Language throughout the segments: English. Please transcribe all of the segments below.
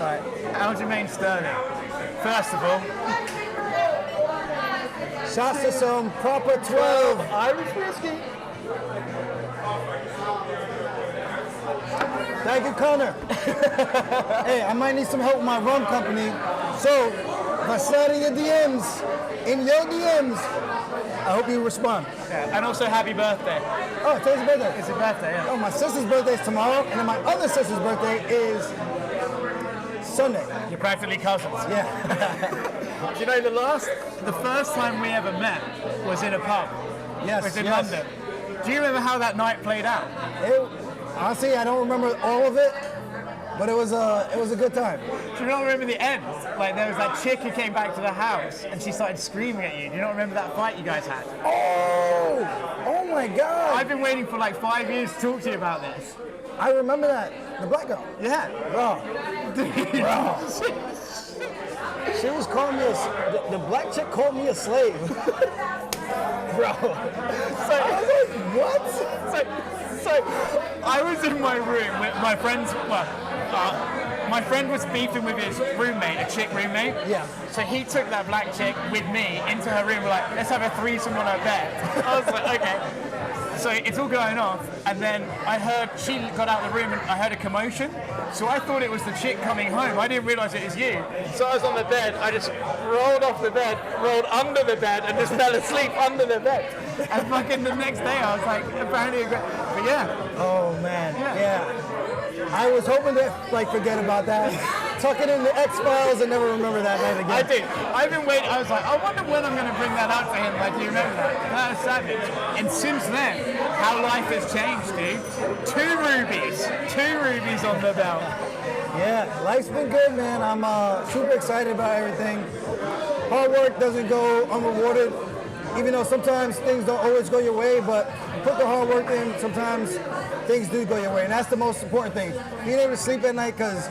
Right. Aljamain Sterling. First of all, shots to some proper 12 Irish whiskey. Thank you, Connor. Hey, I might need some help with my rum company. So, if I slide in your DMs, I hope you respond. Yeah, and also happy birthday. Oh, today's your birthday. It's your birthday, yeah. Oh, my sister's birthday is tomorrow, and then my other sister's birthday is Sunday. You're practically cousins. Yeah. Do you know the first time we ever met was in a pub. Yes, It was in yes. London. Do you remember how that night played out? Honestly, I don't remember all of it, but it was a good time. Do you not remember the end? Like there was that chick who came back to the house and she started screaming at you. Do you not remember that fight you guys had? Oh my God! I've been waiting for like 5 years to talk to you about this. I remember that. The black girl. Yeah. Bro. She was calling me the black chick called me a slave. Bro. So, I was like, what? So I was in my room with my friends. My friend was beefing with his roommate, a chick roommate. Yeah. So he took that black chick with me into her room. We're like, let's have a threesome on her bed. I was like, okay. So it's all going off, and then I heard she got out of the room, and I heard a commotion. So I thought it was the chick coming home. I didn't realize it was you. So I was on the bed. I just rolled off the bed, rolled under the bed, and just fell asleep under the bed. And fucking the next day, I was like, apparently, but yeah. Oh man, yeah. I was hoping to forget about that. Tuck it in the X-Files and never remember that night again. I did. I've been waiting. I was like, I wonder when I'm going to bring that up to him. Like, do you remember that? That was savage. And since then, how life has changed, dude. 2 rubies on the belt. Yeah, life's been good, man. I'm super excited about everything. Hard work doesn't go unrewarded, even though sometimes things don't always go your way, but you put the hard work in, sometimes things do go your way, and that's the most important thing. Being able to sleep at night because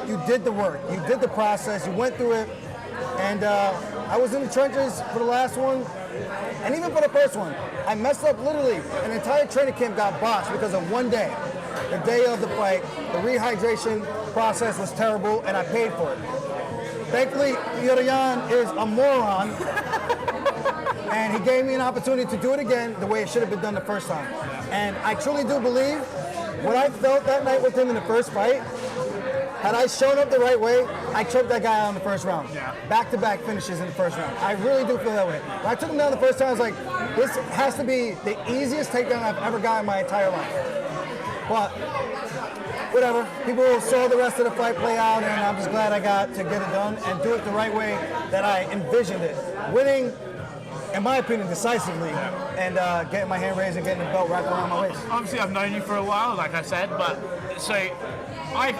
you did the work, you did the process, you went through it, and I was in the trenches for the last one, and even for the first one. I messed up literally. An entire training camp got botched because of one day. The day of the fight, the rehydration process was terrible, and I paid for it. Thankfully, Yorian is a moron, and he gave me an opportunity to do it again the way it should have been done the first time. And I truly do believe what I felt that night with him in the first fight, had I shown up the right way, I choked that guy out in the first round. Yeah. Back-to-back finishes in the first round. I really do feel that way. When I took him down the first time, I was like, this has to be the easiest takedown I've ever got in my entire life. But whatever, people saw the rest of the fight play out, and I'm just glad I got to get it done and do it the right way that I envisioned it. Winning, in my opinion, decisively, and getting my hand raised and getting the belt wrapped around my waist. Obviously, I've known you for a while, like I said, but so I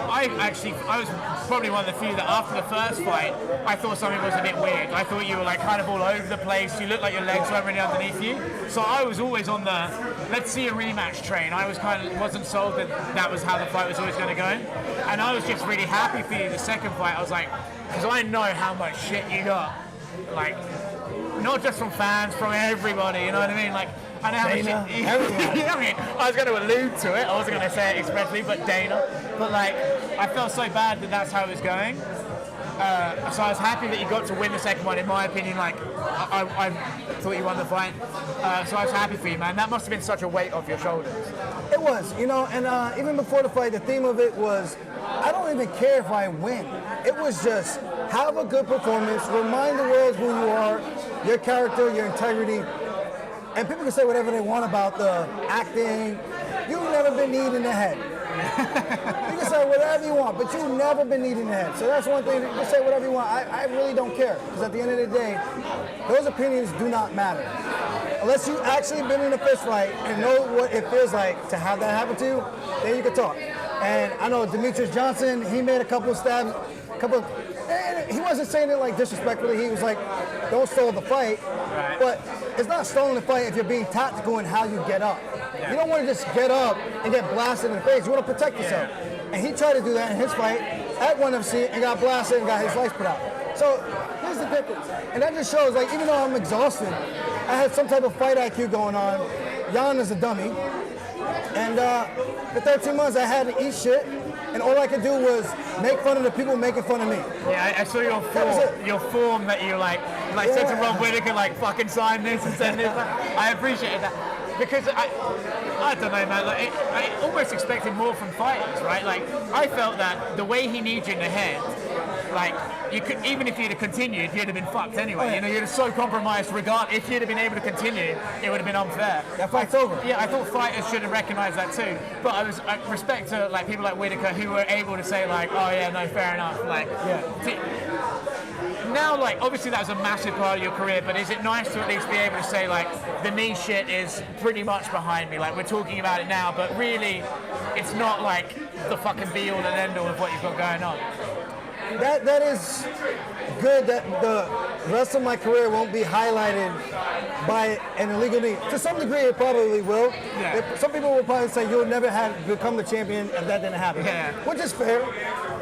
was probably one of the few that after the first fight, I thought something was a bit weird. I thought you were like kind of all over the place. You looked like your legs weren't really underneath you. So I was always on the let's see a rematch train. I wasn't sold that was how the fight was always going to go. And I was just really happy for you the second fight. I was like, because I know how much shit you got. Like, not just from fans, from everybody, you know what I mean? Like, I know how much shit you know, I mean, I was going to allude to it. I wasn't going to say it expressly, but Dana. But like, I felt so bad that that's how it was going. So I was happy that you got to win the second one. In my opinion, like, I thought you won the fight. So I was happy for you, man. That must have been such a weight off your shoulders. It was, you know, and even before the fight, the theme of it was, I don't even care if I win. It was just, have a good performance, remind the world who you are, your character, your integrity. And people can say whatever they want about the acting. You've never been kneed in the head. You can say whatever you want, but you've never been kneed in the head. So that's one thing. You can say whatever you want. I really don't care. Because at the end of the day, those opinions do not matter. Unless you've actually been in a fist fight and know what it feels like to have that happen to you, then you can talk. And I know Demetrius Johnson, he made a couple of stabs, and he wasn't saying it like disrespectfully. He was like, don't stall the fight. Right. But it's not stalling the fight if you're being tactical in how you get up. Yeah. You don't want to just get up and get blasted in the face. You want to protect yourself. Yeah. And he tried to do that in his fight at ONE FC and got blasted and got his lights put out. So here's the difference. And that just shows, like, even though I'm exhausted, I had some type of fight IQ going on. Jan is a dummy. And for 13 months, I had to eat shit. and all I could do was make fun of the people making fun of me. Yeah, I saw your form that you like said to Rob Whittaker, like, fucking sign this and send this. I appreciated that. Because I don't know, man. Like, I almost expected more from fighters, right? Like, I felt that the way he needs you in the head, like, you could, even if you'd have continued, you'd have been fucked anyway. You know, you'd have so compromised. If you'd have been able to continue, it would have been unfair. That fight's over. Yeah, I thought fighters should have recognised that too. But I respect to like people like Whittaker who were able to say like, oh yeah, no, fair enough. Like, now, like, obviously that was a massive part of your career, but is it nice to at least be able to say, like, the knee shit is pretty much behind me? Like, we're talking about it now, but really, it's not like the fucking be-all and end-all of what you've got going on. That is good that the rest of my career won't be highlighted by an illegal knee. To some degree, it probably will. Yeah. Some people will probably say you'll never have become the champion if that didn't happen, which is fair.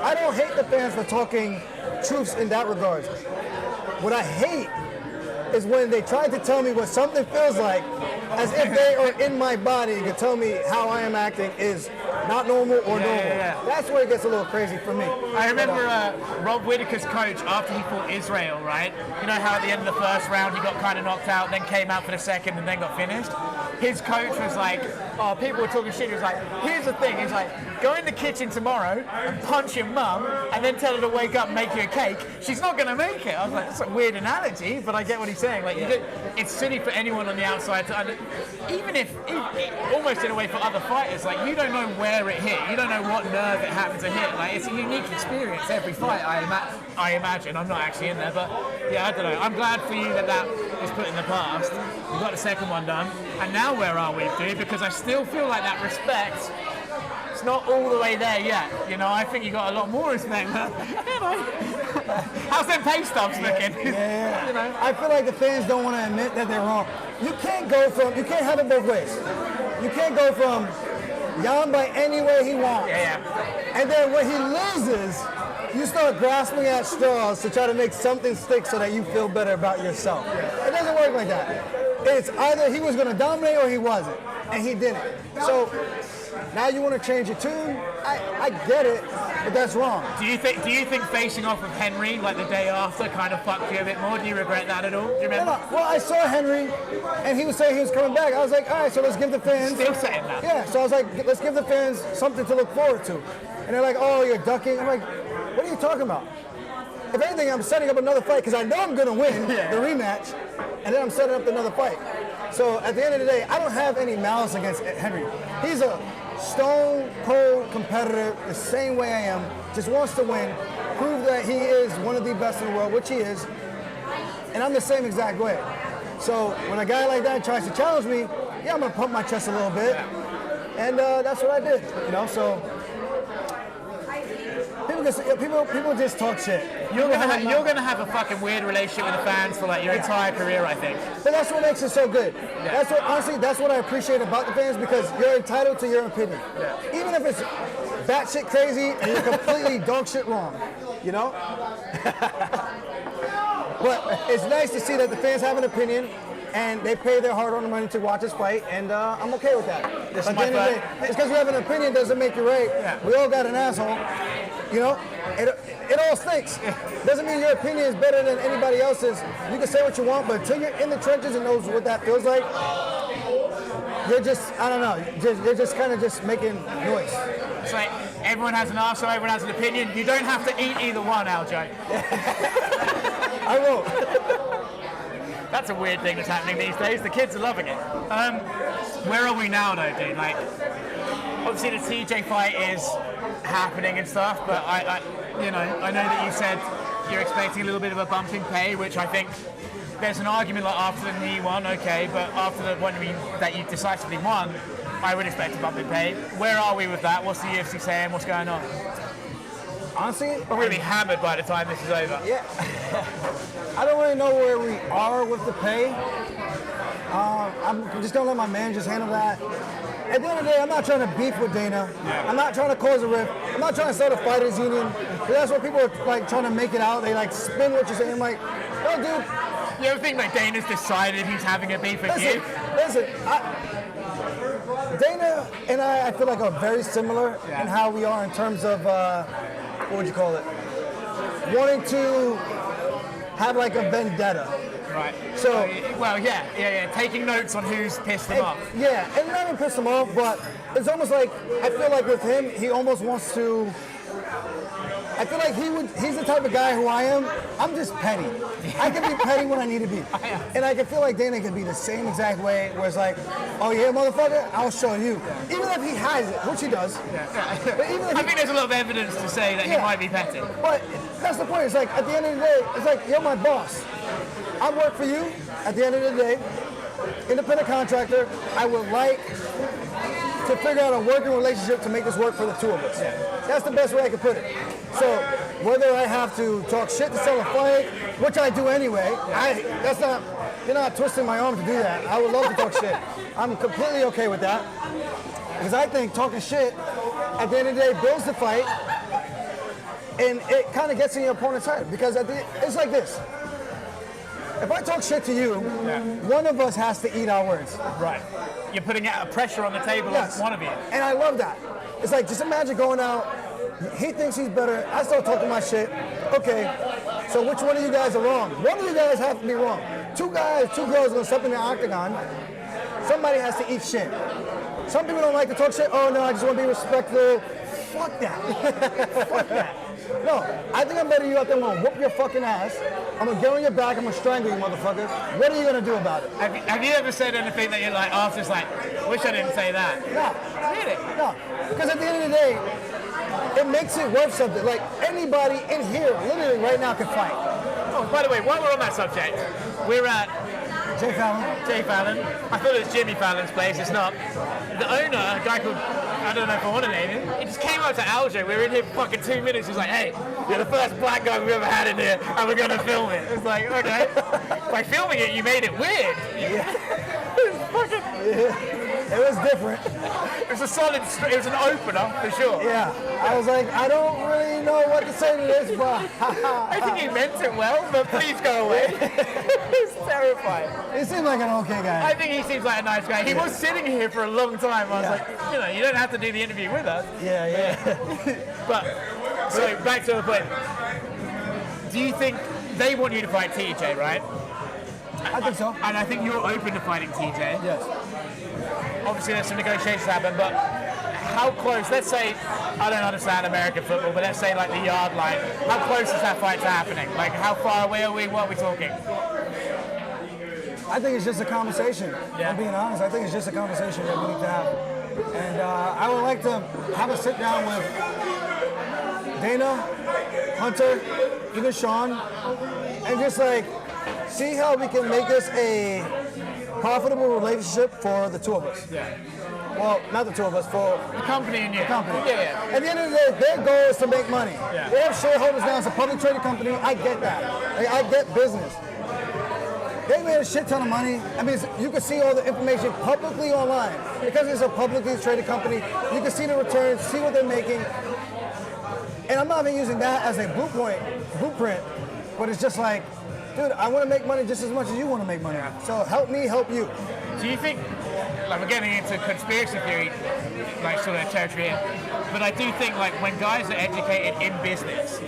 I don't hate the fans for talking truths in that regard. What I hate is when they try to tell me what something feels like as if they are in my body and can tell me how I am acting is not normal or normal. Yeah. That's where it gets a little crazy for me. I remember Rob Whittaker's coach after he fought Israel, right? You know how at the end of the first round he got kind of knocked out, then came out for the second and then got finished? His coach was like, oh, people were talking shit. He was like, here's the thing. He's like, go in the kitchen tomorrow and punch your mum and then tell her to wake up and make you a cake. She's not going to make it. I was like, that's a weird analogy, but I get what he's saying. Like, it's silly for anyone on the outside to even almost in a way for other fighters, like, you don't know where it hit. You don't know what nerve it happened to hit. Like, it's a unique experience every fight, I imagine. I'm not actually in there, but yeah, I don't know. I'm glad for you that is put in the past. We got the second one done. And now where are we, dude? Because I still feel like that respect, it's not all the way there yet. You know, I think you got a lot more respect. You know, how's them pay stubs looking? Yeah. You know, I feel like the fans don't want to admit that they're wrong. You can't have it both ways. You can't go from Jan by any way he wants. Yeah. And then when he loses, you start grasping at straws to try to make something stick so that you feel better about yourself. It doesn't work like that. It's either he was going to dominate or he wasn't, and he didn't. So now you want to change your tune? I get it, but that's wrong. Do you think facing off with Henry like the day after kind of fucked you a bit more? Do you regret that at all? Do you remember? No. Well, I saw Henry, and he was saying he was coming back. I was like, all right, so let's give the fans. Still saying that. Yeah. So I was like, let's give the fans something to look forward to. And they're like, oh, you're ducking. I'm like, what are you talking about? If anything, I'm setting up another fight because I know I'm going to win the rematch, and then I'm setting up another fight. So at the end of the day, I don't have any malice against Henry. He's a stone cold competitor the same way I am, just wants to win, prove that he is one of the best in the world, which he is, and I'm the same exact way. So when a guy like that tries to challenge me, yeah, I'm going to pump my chest a little bit, and that's what I did, you know, so people just talk shit. You're gonna have a fucking weird relationship with the fans for like your entire career, I think. But that's what makes it so good. Yeah. That's what I appreciate about the fans, because you're entitled to your opinion. Yeah. Even if it's batshit crazy and you're completely dog shit wrong, you know? But it's nice to see that the fans have an opinion and they pay their hard-earned money to watch us fight, and I'm okay with that. At the end of the day, just because you have an opinion doesn't make you right. Yeah. We all got an asshole. You know, it all stinks. Doesn't mean your opinion is better than anybody else's. You can say what you want, but until you're in the trenches and knows what that feels like, you're just, I don't know, you're just kind of just making noise. It's like everyone has an arsehole, everyone has an opinion. You don't have to eat either one, Aljo. I won't. That's a weird thing that's happening these days. The kids are loving it. Where are we now, though, dude? Like, obviously the TJ fight is happening and stuff, but I know that you said you're expecting a little bit of a bump in pay, which I think there's an argument like after the knee one, okay, but after the one that you decisively won, I would expect a bump in pay. Where are we with that? What's the UFC saying? What's going on? Honestly, we're going to be hammered by the time this is over. Yeah. I don't really know where we are with the pay. I'm just going to let my managers handle that. At the end of the day, I'm not trying to beef with Dana. Yeah. I'm not trying to cause a rift. I'm not trying to start a fighters union. That's what people are like trying to make it out. They like spin what you're saying. I'm like, no, dude. You ever think like Dana's decided he's having a beef with you? Listen, Dana and I feel like are very similar in how we are in terms of what would you call it? Wanting to have like a vendetta. Right. So, well, yeah. Taking notes on who's pissed them off. Yeah, and not even piss him off, but it's almost like I feel like with him, he almost wants to. I feel like he's the type of guy who I am. I'm just petty. I can be petty when I need to be. And I can feel like Dana can be the same exact way, where it's like, oh yeah, motherfucker, I'll show you. Even if he hides it, which he does. But even if I think there's a lot of evidence to say that he might be petty. But that's the point. It's like, at the end of the day, it's like, you're my boss. I work for you. At the end of the day, independent contractor, I would like to figure out a working relationship to make this work for the two of us. That's the best way I can put it. So whether I have to talk shit to sell a fight, which I do anyway, you're not twisting my arm to do that. I would love to talk shit. I'm completely okay with that. Because I think talking shit, at the end of the day, builds the fight, and it kind of gets in your opponent's head. Because it's like this. If I talk shit to you, one of us has to eat our words. Right. You're putting a pressure on the table on one of you. And I love that. It's like, just imagine going out, he thinks he's better, I start talking my shit. Okay, so which one of you guys are wrong? One of you guys have to be wrong. Two girls gonna step in the octagon, somebody has to eat shit. Some people don't like to talk shit, oh no, I just want to be respectful. Fuck that. Fuck that. No, I think I'm better than you out there. I'm gonna whoop your fucking ass. I'm gonna get on your back. I'm gonna strangle you, motherfucker. What are you gonna do about it? Have you ever said anything that you're like, after it's like, wish I didn't say that? No. Really? No. Because at the end of the day, it makes it worth something. Like, anybody in here, literally right now, can fight. Oh, by the way, while we're on that subject, we're at Jay Fallon. I thought it was Jimmy Fallon's place. It's not. The owner, a guy called, I don't know if I want to name him, he just came up to Aljo. We were in here for fucking 2 minutes. He was like, hey, you're the first black guy we've ever had in here, and we're going to film it. It's like, okay. By filming it, you made it weird. Yeah. It was fucking... It was different. It was it was an opener, for sure. Yeah. I was like, I don't really know what to say to this, but... I think he meant it well, but please go away. It's terrifying. He seemed like an okay guy. I think he seems like a nice guy. He was sitting here for a long time. I was like, you don't have to do the interview with us. Yeah. But, so back to the point. Do you think they want you to fight TJ, right? I think so. And I think you're open to fighting TJ. Yes. Obviously, there's some negotiations happen, but how close, let's say, I don't understand American football, but let's say like the yard line, how close is that fight to happening? Like, how far away are we? What are we talking? I think it's just a conversation. I'm being honest. I think it's just a conversation that we need to have. And I would like to have a sit down with Dana, Hunter, even Sean, and just like see how we can make this a profitable relationship for the two of us. Yeah. Well, not the two of us, for The company and you. the company. Yeah. At the end of the day, their goal is to make money. Yeah. They have shareholders now. It's a public traded company. I get that. Like, I get business. They made a shit ton of money. I mean, you can see all the information publicly online. Because it's a publicly traded company, you can see the returns, see what they're making. And I'm not even using that as a blueprint, but it's just like, dude, I want to make money just as much as you want to make money. So help me help you. Do you think, like we're getting into conspiracy theory, like sort of territory here, but I do think like when guys are educated in business,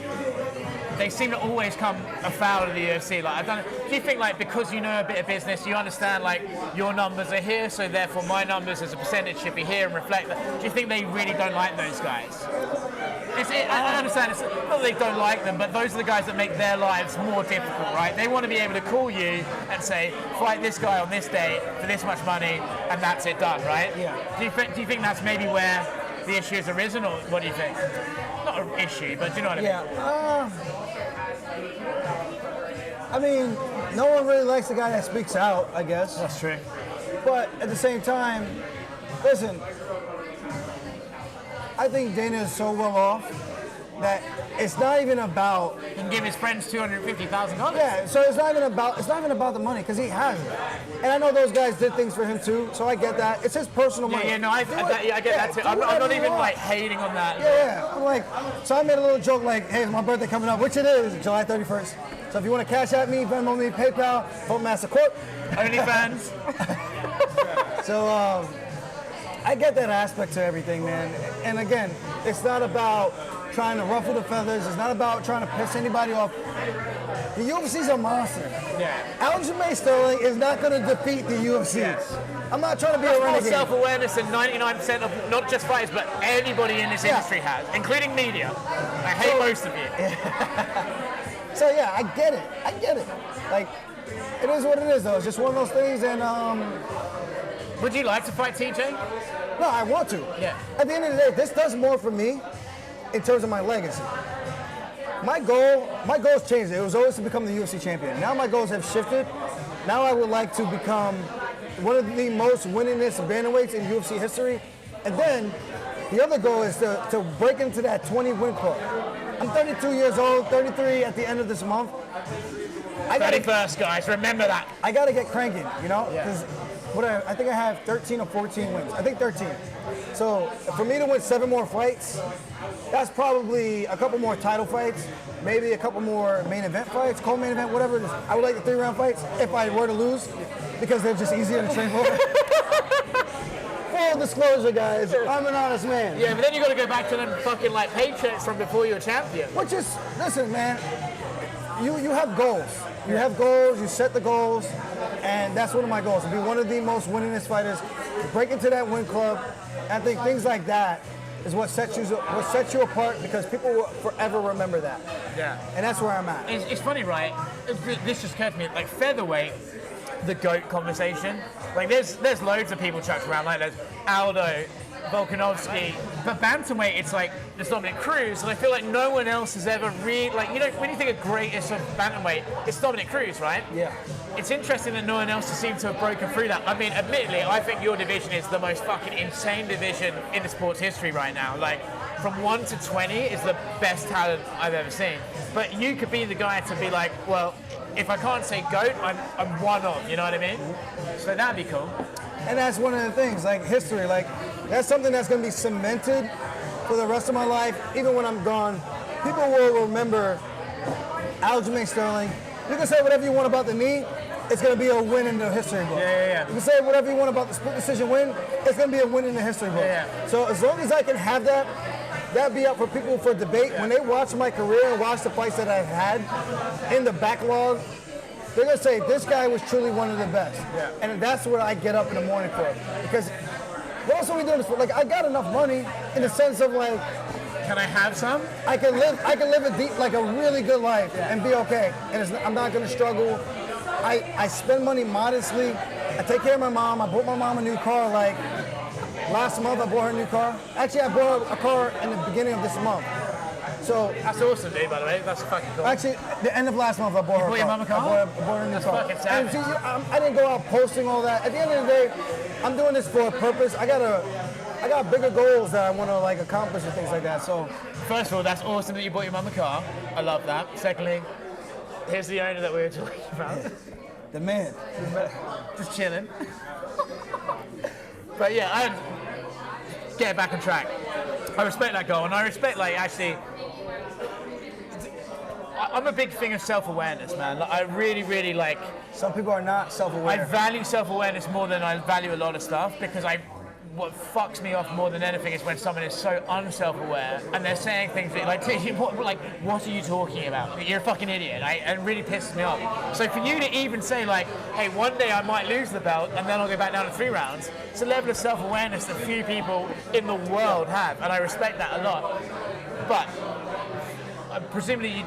they seem to always come afoul of the UFC. Like, do you think like because you know a bit of business, you understand like your numbers are here, so therefore my numbers as a percentage should be here and reflect that? Do you think they really don't like those guys? I understand it's not that they don't like them, but those are the guys that make their lives more difficult, right? They want to be able to call you and say, fight this guy on this day for this much money, and that's it done, right? Yeah. Do you think that's maybe where the issue has arisen, or what do you think? Not an issue, but do you know what I mean? Yeah. I mean, no one really likes the guy that speaks out, I guess. That's true. But at the same time, listen, I think Dana is so well off that it's not even about. He can give his friends $250,000. Yeah, so it's not even about the money, because he has it. And I know those guys did things for him too, so I get that. It's his personal money. Yeah, no, I get that too. I'm not even like hating on that. Yeah, I'm like, so I made a little joke like, hey, it's my birthday coming up, which it is, July 31st. So if you want to cash at me, Venmo me, PayPal, Vote Master Corp. OnlyFans. So, I get that aspect to everything, man. And again, it's not about trying to ruffle the feathers. It's not about trying to piss anybody off. The UFC's a monster. Yeah. Aljamain Sterling is not going to defeat the UFC. Yes. I'm not trying to be That's a more renegade. self-awareness than 99% of not just fighters, but anybody in this industry has, including media. I hate most of you. So yeah, I get it. I get it. Like, it is what it is, though. It's just one of those things, and Would you like to fight TJ? no, I want to. Yeah. At the end of the day, this does more for me in terms of my legacy. My goals changed. It was always to become the UFC champion. Now my goals have shifted. Now I would like to become one of the most winningest bantamweights in UFC history. And then the other goal is to break into that 20 win club. I'm 32 years old, 33 at the end of this month. I gotta, 31st, guys, remember that. I gotta get cranking, you know? Yeah. Because I think I have 13 or 14 wins. I think 13. So for me to win 7 more fights, that's probably a couple more title fights, maybe a couple more main event fights, co-main event, whatever it is. I would like the 3-round fights if I were to lose, because they're just easier to train for. Full disclosure, guys, I'm an honest man. Yeah, but then you got to go back to them fucking like paychecks from before you were champion. Which is, listen, man, you have goals. You have goals, you set the goals, and that's one of my goals, to be one of the most winningest fighters, to break into that win club. I think things like that is what sets you apart, because people will forever remember that. Yeah. And that's where I'm at. It's funny, right? This just occurred to me. Like featherweight, the GOAT conversation. Like there's loads of people chucked around. Like there's Aldo, Volkanovski. But bantamweight, it's like there's Dominic Cruz, and I feel like no one else has ever really when you think of greatest of bantamweight, it's Dominic Cruz, right? Yeah. It's interesting that no one else has seemed to have broken through that. I mean, admittedly, I think your division is the most fucking insane division in the sport's history right now. Like, from 1 to 20 is the best talent I've ever seen. But you could be the guy to be like, well, if I can't say GOAT, I'm one of, you know what I mean? So that'd be cool. And that's one of the things, like history, like that's something that's going to be cemented for the rest of my life. Even when I'm gone, people will remember Aljamain Sterling. You can say whatever you want about the knee, it's going to be a win in the history book. Yeah. You can say whatever you want about the split decision win, it's going to be a win in the history book. Yeah. So as long as I can have that, that'd be up for people for debate. When they watch my career and watch the fights that I've had in the backlog, they're going to say, this guy was truly one of the best. Yeah. And that's what I get up in the morning for. Because what else are we doing? Like, I got enough money in the sense of like, Can I have some? I can live a deep, like a really good life and be okay. And I'm not going to struggle. I spend money modestly. I take care of my mom. I bought my mom a new car. Like last month, I bought her a new car. Actually, I bought her a car in the beginning of this month. So That's awesome, dude. By the way, that's fucking cool. actually, the end of last month, I bought her a car. your mom a car? I bought her a new car. fucking savage. And see, I didn't go out posting all that. At the end of the day, I'm doing this for a purpose. I got bigger goals that I want to like accomplish and things like that. So First of all, that's awesome that you bought your mum a car. I love that. Secondly, here's the owner that we were talking about. the man. Just chilling. But yeah, I get back on track. I respect that goal, and I respect actually. I'm a big thing of self-awareness, man. Like, I really, really like. Some people are not I self-aware. value self-awareness more than I value a lot of stuff, because what fucks me off more than anything is when someone is so unself-aware and they're saying things like, what are you talking about? You're a fucking idiot. It really pisses me off. So for you to even say hey, one day I might lose the belt and then I'll go back down to 3 rounds, it's a level of self-awareness that few people in the world have, and I respect that a lot. But presumably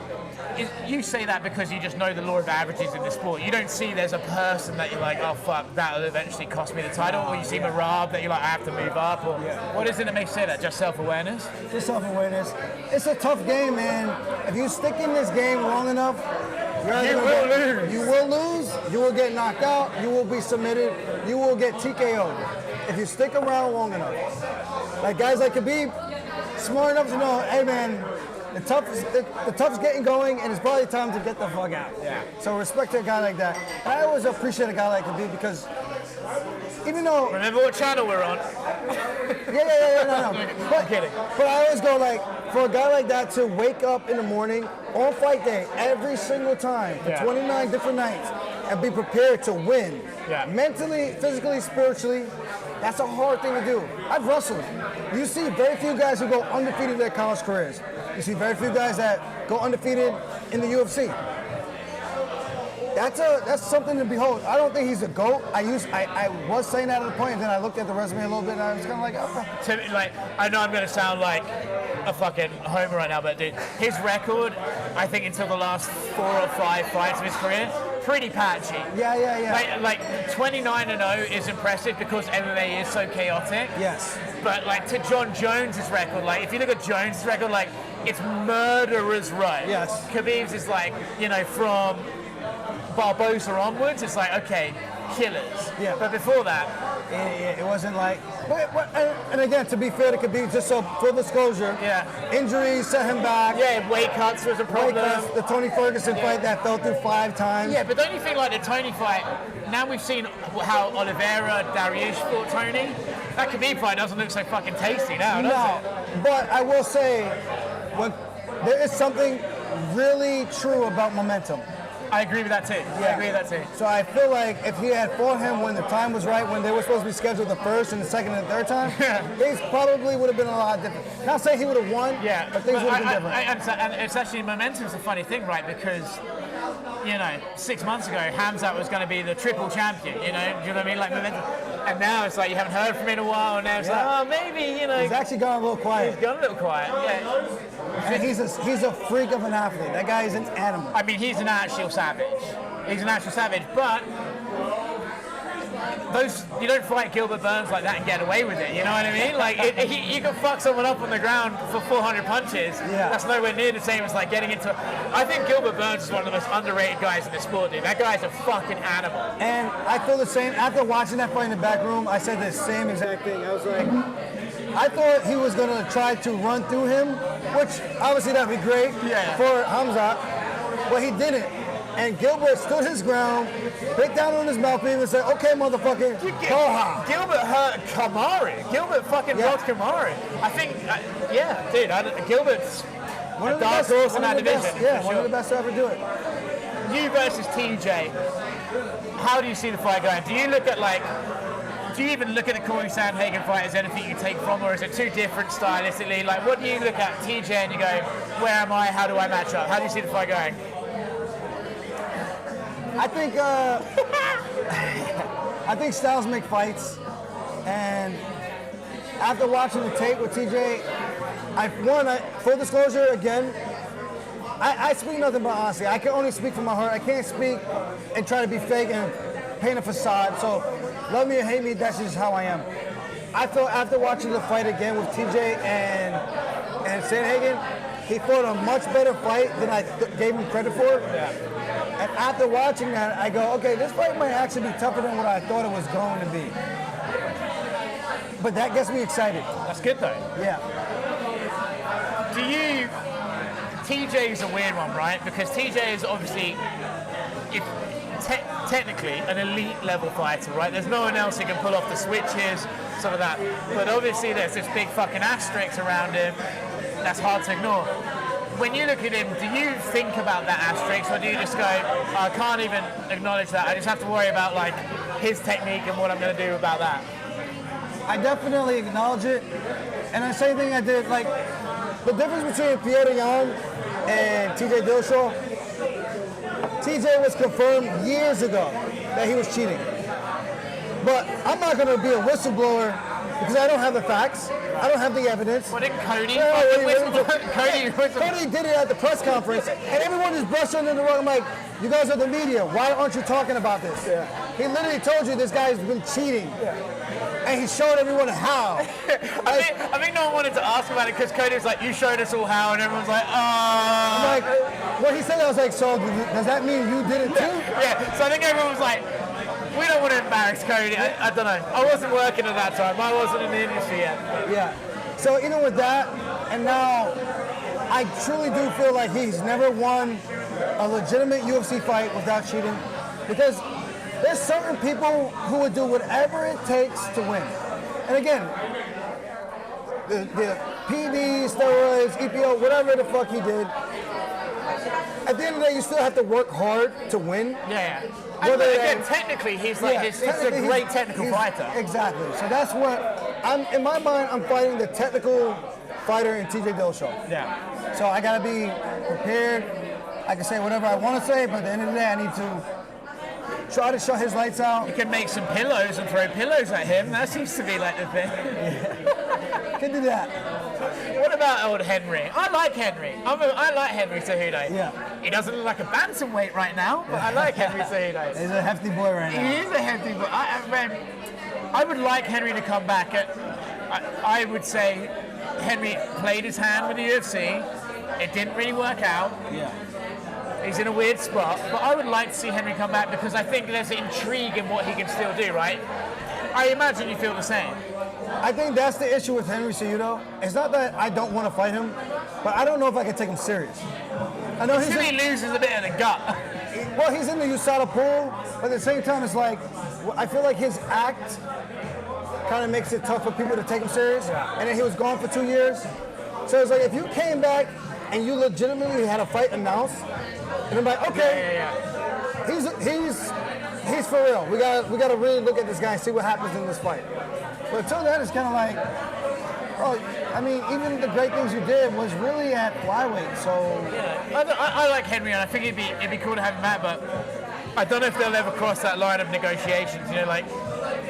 you say that because you just know the law of averages in the sport. You don't see there's a person that you're like, oh fuck, that'll eventually cost me the title, or you see Marab that you're like, I have to move up, or what is it that makes you say that? Just self-awareness? Just self-awareness. It's a tough game, man. If you stick in this game long enough, you will lose. You will get knocked out. You will be submitted. You will get TKO'd. If you stick around long enough. Like guys like Khabib, smart enough to know, hey man, the tough's getting going, and it's probably time to get the fuck out. Yeah. So respect to a guy like that. And I always appreciate a guy like Khabib, because even though Remember what channel we're on? no. I'm kidding. But I always go for a guy like that to wake up in the morning on fight day every single time for 29 different nights and be prepared to win. Yeah. Mentally, physically, spiritually, That's a hard thing to do. I've wrestled. You see very few guys who go undefeated in their college careers. You see very few guys that go undefeated in the UFC. That's something to behold. I don't think he's a GOAT. I was saying that at a point, and then I looked at the resume a little bit, and I was kind of like, okay. Like, I know I'm going to sound like a fucking homer right now, but dude, his record, I think until the last 4 or 5 fights of his career, pretty patchy. Yeah. Like 29-0 is impressive because MMA is so chaotic. Yes. But like to John Jones's record, like if you look at Jones's record, like it's murderer's row. Yes. Khabib's is like, you know, from Barbosa onwards, it's like, okay, killers. Yeah. But before that, it wasn't like. And again, to be fair to Khabib, just so full disclosure, injuries set him back. Yeah, weight cuts was a problem. The Tony Ferguson fight that fell through 5 times. Yeah, but don't you think like the Tony fight? Now we've seen how Oliveira, Dariush fought Tony. That Khabib fight doesn't look so fucking tasty now, does it? But I will say, when there is something really true about momentum. I agree with that too. I agree with that too. So I feel like if he had fought him when the time was right, when they were supposed to be scheduled the first and the second and the third time, things probably would have been a lot different. Not saying he would have won, but things would have been different. And it's actually, momentum's a funny thing, right? Because, you know, 6 months ago, Hamzat was going to be the triple champion, you know? Do you know what I mean? Like momentum. And now it's like you haven't heard from him in a while, and now it's like, oh, maybe, you know. He's actually gone a little quiet. He's gone a little quiet, yeah. And he's a freak of an athlete. That guy is an animal. I mean, he's an actual savage. He's an actual savage, but you don't fight Gilbert Burns like that and get away with it, you know what I mean? Like, you can fuck someone up on the ground for 400 punches. Yeah. That's nowhere near the same as like getting into it. I think Gilbert Burns is one of the most underrated guys in the sport, dude. That guy's a fucking animal. And I feel the same. After watching that fight in the back room, I said the same exact thing. I was like, I thought he was going to try to run through him, which obviously that would be great for Hamzat, but he didn't. And Gilbert stood his ground, bit down on his mouthpiece and said, okay, motherfucker, Koha. Gilbert hurt Kamari. Gilbert fucking rocked Kamari. I think, dude, Gilbert's one of a the dark best, horse in that division. One of the best to ever do it. You versus TJ. How do you see the fight going? Do you look at do you even look at the Corey Sandhagen fight as anything you take from, or is it too different stylistically? Like, what do you look at TJ and you go, where am I? How do I match up? How do you see the fight going? I think styles make fights, and after watching the tape with TJ, full disclosure again, I speak nothing but honesty. I can only speak from my heart. I can't speak and try to be fake and paint a facade. So, love me or hate me, that's just how I am. I feel after watching the fight again with TJ and Sandhagen, he fought a much better fight than I gave him credit for. Yeah. And after watching that, I go, okay, this fight might actually be tougher than what I thought it was going to be. But that gets me excited. That's good though. Yeah. TJ is a weird one, right? Because TJ is obviously, technically, an elite level fighter, right? There's no one else who can pull off the switches, some of that. But obviously there's this big fucking asterisk around him that's hard to ignore. When you look at him, do you think about that asterisk, or do you just go, I can't even acknowledge that, I just have to worry about like his technique and what I'm going to do about that? I definitely acknowledge it, and the same thing I did, like, the difference between Pierre Young and TJ Dillashaw, TJ was confirmed years ago that he was cheating. But I'm not going to be a whistleblower because I don't have the facts. I don't have the evidence. What did Cody? Cody did it at the press conference, and everyone just brushed under the rug. I'm like, you guys are the media. Why aren't you talking about this? Yeah. He literally told you this guy's been cheating. Yeah. And he showed everyone how. I think no one wanted to ask about it because Cody was like, you showed us all how, and everyone's like, I'm like, when he said that, I was like, so does that mean you did it too? Yeah, so I think everyone was like, we don't want to embarrass Cody. I don't know. I wasn't working at that time. I wasn't in the industry yet. Yeah. So even with that, and now I truly do feel like he's never won a legitimate UFC fight without cheating, because there's certain people who would do whatever it takes to win. And again, the PD, steroids, EPO, whatever the fuck he did, at the end of the day, you still have to work hard to win. Yeah. And again, technically, he's like he's a great technical fighter. Exactly. So that's what in my mind, I'm fighting the technical fighter in TJ Dillashaw. Yeah. So I gotta be prepared. I can say whatever I want to say, but at the end of the day, I need to try to shut his lights out. You can make some pillows and throw pillows at him. That seems to be like the thing. Can do that. What about old Henry? I like Henry. I like Henry Cejudo. Yeah. He doesn't look like a bantamweight right now, but I like Henry Cejudo. He's a hefty boy right now. He is a hefty boy. I would like Henry to come back. I would say Henry played his hand with the UFC. It didn't really work out. Yeah. He's in a weird spot, but I would like to see Henry come back because I think there's intrigue in what he can still do, right? I imagine you feel the same. I think that's the issue with Henry Cejudo. It's not that I don't want to fight him, but I don't know if I can take him serious. I know he loses a bit of the gut. Well, he's in the USADA pool, but at the same time, it's like, I feel like his act kind of makes it tough for people to take him serious. Yeah. And then he was gone for 2 years. So it's like, if you came back and you legitimately had a fight announced, and I'm like, okay, he's for real. We gotta really look at this guy and see what happens in this fight. But until then, it's kind of like, oh, I mean, even the great things you did was really at flyweight. So I like Henry, and I think it'd be cool to have him back, but I don't know if they'll ever cross that line of negotiations. You know, like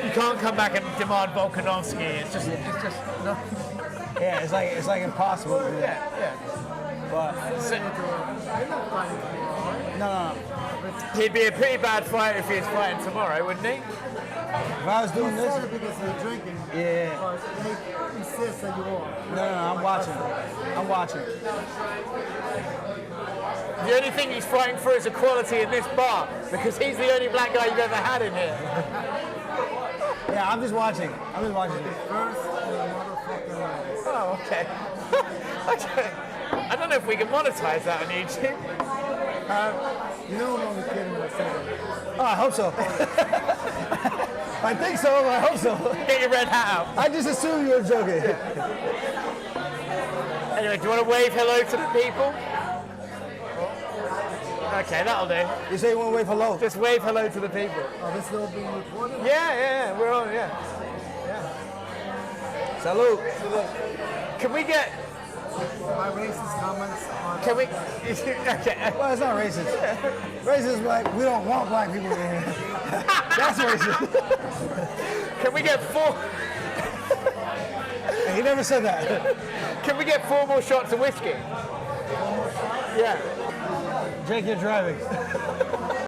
you can't come back and demand Volkanovski. It's just no. Yeah, it's like impossible to do that. Yeah. But no. He'd be a pretty bad fighter if he was fighting tomorrow, wouldn't he? If I was doing this, because you're drinking. Yeah. But he insists that you are. No, I'm watching. The only thing he's fighting for is equality in this bar because he's the only black guy you've ever had in here. Yeah, I'm just watching. First in the motherfucking life. Oh, okay. Okay. I don't know if we can monetize that on YouTube. You know I'm only kidding when I say that. Oh, I hope so. I think so. I hope so. Get your red hat out. I just assumed you were joking. Anyway, do you want to wave hello to the people? Okay, that'll do. You say you want to wave hello? Just wave hello to the people. Oh, this is all being recorded? Yeah, we're on, yeah. Salute. Can we get... My racist comments on... Can we... Okay. Well, it's not racist. Racist is like, we don't want black people in here. That's racist. Can we get 4... He never said that. Can we get 4 more shots of whiskey? Yeah. Jake, you're driving.